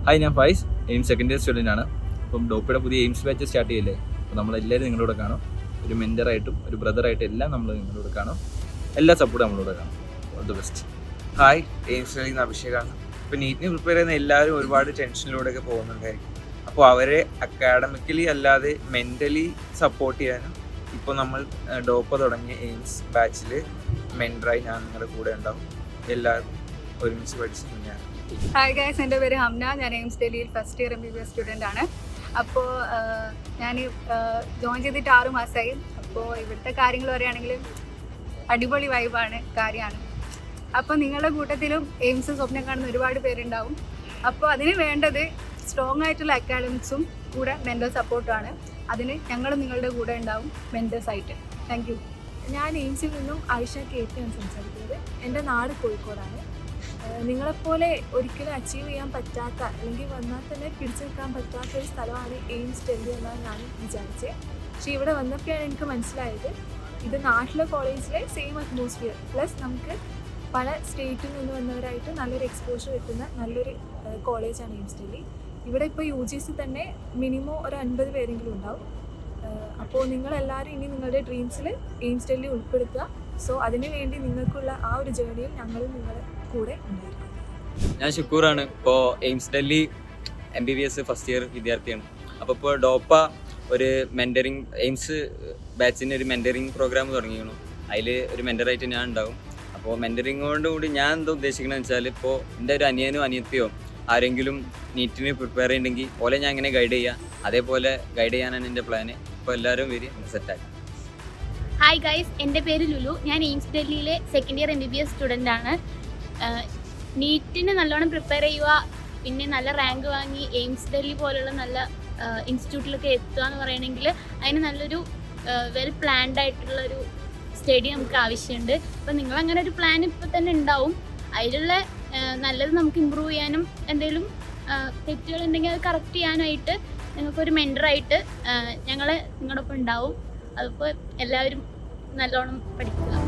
Hi, ഞാൻ Faiz, AIIMS second year student ആണ്. അപ്പം ഡോപ്പയുടെ പുതിയ എയിംസ് ബാച്ച് സ്റ്റാർട്ട് ചെയ്യില്ലേ. അപ്പോൾ നമ്മളെല്ലാവരും നിങ്ങളുടെ കാണും. ഒരു മെൻറ്ററായിട്ടും ഒരു ബ്രദറായിട്ടും എല്ലാം നമ്മൾ നിങ്ങളുടെ കാണും. എല്ലാ സപ്പോർട്ടും നമ്മളോട് കാണും. All the best. ഹായ്, എയിംസിൽ നിന്ന് അഭിഷേകാണ്. ഇപ്പോൾ നീറ്റിന് പ്രിപ്പയർ ചെയ്യുന്ന എല്ലാവരും ഒരുപാട് ടെൻഷനിലൂടെയൊക്കെ പോകുന്നുണ്ടായിരിക്കും. അപ്പോൾ അവരെ അക്കാഡമിക്കലി അല്ലാതെ മെൻ്റലി സപ്പോർട്ട് ചെയ്യാനും ഇപ്പോൾ നമ്മൾ ഡോപ്പ തുടങ്ങിയ എയിംസ് ബാച്ചിൽ മെൻറ്ററായി ഞാൻ നിങ്ങളുടെ കൂടെ ഉണ്ടാവും. എല്ലാവരും ഒരുമിച്ച് പഠിച്ച് ഞാൻ. ഹായ് ഗൈസ്, എൻ്റെ പേര് ഹംന. ഞാൻ എയിംസ് ഡൽഹിയിൽ ഫസ്റ്റ് ഇയർ MBBS സ്റ്റുഡൻ്റ് ആണ്. അപ്പോൾ ഞാൻ ജോയിൻ ചെയ്തിട്ട് 6 മാസമായി. അപ്പോൾ ഇവിടുത്തെ കാര്യങ്ങൾ പറയുകയാണെങ്കിൽ അടിപൊളി വൈബാണ്, കാര്യമാണ്. അപ്പോൾ നിങ്ങളുടെ കൂട്ടത്തിലും എയിംസ് സ്വപ്നം കാണുന്ന ഒരുപാട് പേരുണ്ടാവും. അപ്പോൾ അതിന് വേണ്ടത് സ്ട്രോങ് ആയിട്ടുള്ള അക്കാഡമിക്സും കൂടെ മെൻ്റൽ സപ്പോർട്ടുമാണ്. അതിന് ഞങ്ങളും നിങ്ങളുടെ കൂടെ ഉണ്ടാവും മെൻ്റേഴ്സായിട്ട്. Thank you. ഞാൻ എയിംസിൽ നിന്നും ആയിഷ കേട്ടാണ് സംസാരിക്കുന്നത്. എൻ്റെ നാട് കോഴിക്കോടാണ്. നിങ്ങളെപ്പോലെ ഒരിക്കലും അച്ചീവ് ചെയ്യാൻ പറ്റാത്ത, അല്ലെങ്കിൽ വന്നാൽ തന്നെ പിടിച്ചു നിൽക്കാൻ പറ്റാത്ത ഒരു സ്ഥലമാണ് എയിംസ് ഡൽഹി എന്നാണ് ഞാൻ വിചാരിച്ചത്. പക്ഷേ ഇവിടെ വന്നപ്പോഴാണ് എനിക്ക് മനസ്സിലായത് ഇത് നാട്ടിലെ കോളേജിലെ സെയിം അറ്റ്മോസ്ഫിയർ പ്ലസ് നമുക്ക് പല സ്റ്റേറ്റിൽ നിന്ന് വന്നവരായിട്ട് നല്ലൊരു എക്സ്പോഷർ കിട്ടുന്ന നല്ലൊരു കോളേജാണ് എയിംസ് ഡൽഹി. ഇവിടെ ഇപ്പോൾ UGC തന്നെ മിനിമം ഒരു 50 പേരെങ്കിലും ഉണ്ടാവും. അപ്പോൾ നിങ്ങളെല്ലാവരും ഇനി നിങ്ങളുടെ ഡ്രീംസിൽ എയിംസ് ഡൽഹി ഉൾപ്പെടുത്തുക. സോ അതിനു വേണ്ടി നിങ്ങൾക്കുള്ള ആ ഒരു ജേർണിയിൽ ഞങ്ങളും നിങ്ങളുടെ കൂടെ ഉണ്ടായിരിക്കും. ഞാൻ ഷുക്കൂറാണ്. ഇപ്പോൾ AIIMS Delhi MBBS first year വിദ്യാർത്ഥിയാണ്. അപ്പോൾ ഇപ്പോൾ ഡോപ്പ ഒരു മെൻറ്ററിങ് എയിംസ് ബാച്ചിന് ഒരു മെൻറ്ററിങ് പ്രോഗ്രാം തുടങ്ങിയിരുന്നു. അതിൽ ഒരു മെൻറ്ററായിട്ട് ഞാൻ ഉണ്ടാവും. അപ്പോൾ മെൻറ്ററിങ്ങോടുകൂടി ഞാൻ എന്താ ഉദ്ദേശിക്കണമെന്ന് വെച്ചാൽ, ഇപ്പോൾ എൻ്റെ ഒരു അനിയനോ അനിയത്തിയോ ആരെങ്കിലും നീറ്റിന് പ്രിപ്പയർ ചെയ്യുന്നുണ്ടെങ്കിൽ പോലെ ഞാൻ ഇങ്ങനെ ഗൈഡ് ചെയ്യുക, അതേപോലെ ഗൈഡ് ചെയ്യാനാണ് എൻ്റെ പ്ലാന്. ഇപ്പോൾ എല്ലാവരും വരി സെറ്റാക്കി. ഹായ് ഗൈസ്, എൻ്റെ പേര് ലുലു. ഞാൻ എയിംസ് ഡൽഹിയിലെ സെക്കൻഡ് ഇയർ MBBS സ്റ്റുഡൻ്റ് ആണ്. നീറ്റിന് നല്ലോണം പ്രിപ്പയർ ചെയ്യുക, പിന്നെ നല്ല റാങ്ക് വാങ്ങി എയിംസ് ഡൽഹി പോലുള്ള നല്ല ഇൻസ്റ്റിറ്റ്യൂട്ടിലൊക്കെ എത്തുക എന്ന് പറയണമെങ്കിൽ അതിന് നല്ലൊരു വെൽ പ്ലാൻഡ് ആയിട്ടുള്ളൊരു സ്റ്റഡി നമുക്ക് ആവശ്യമുണ്ട്. അപ്പോൾ നിങ്ങളങ്ങനെ ഒരു പ്ലാൻ ഇപ്പോൾ തന്നെ ഉണ്ടാവും. അതിലുള്ള നല്ലത് നമുക്ക് ഇമ്പ്രൂവ് ചെയ്യാനും എന്തെങ്കിലും തെറ്റുകളുണ്ടെങ്കിൽ അത് കറക്റ്റ് ചെയ്യാനായിട്ട് നിങ്ങൾക്കൊരു മെൻറ്ററായിട്ട് ഞങ്ങൾ നിങ്ങളോടൊപ്പം ഉണ്ടാവും. അതിപ്പോൾ എല്ലാവരും നല്ലോണം പഠിക്കുക.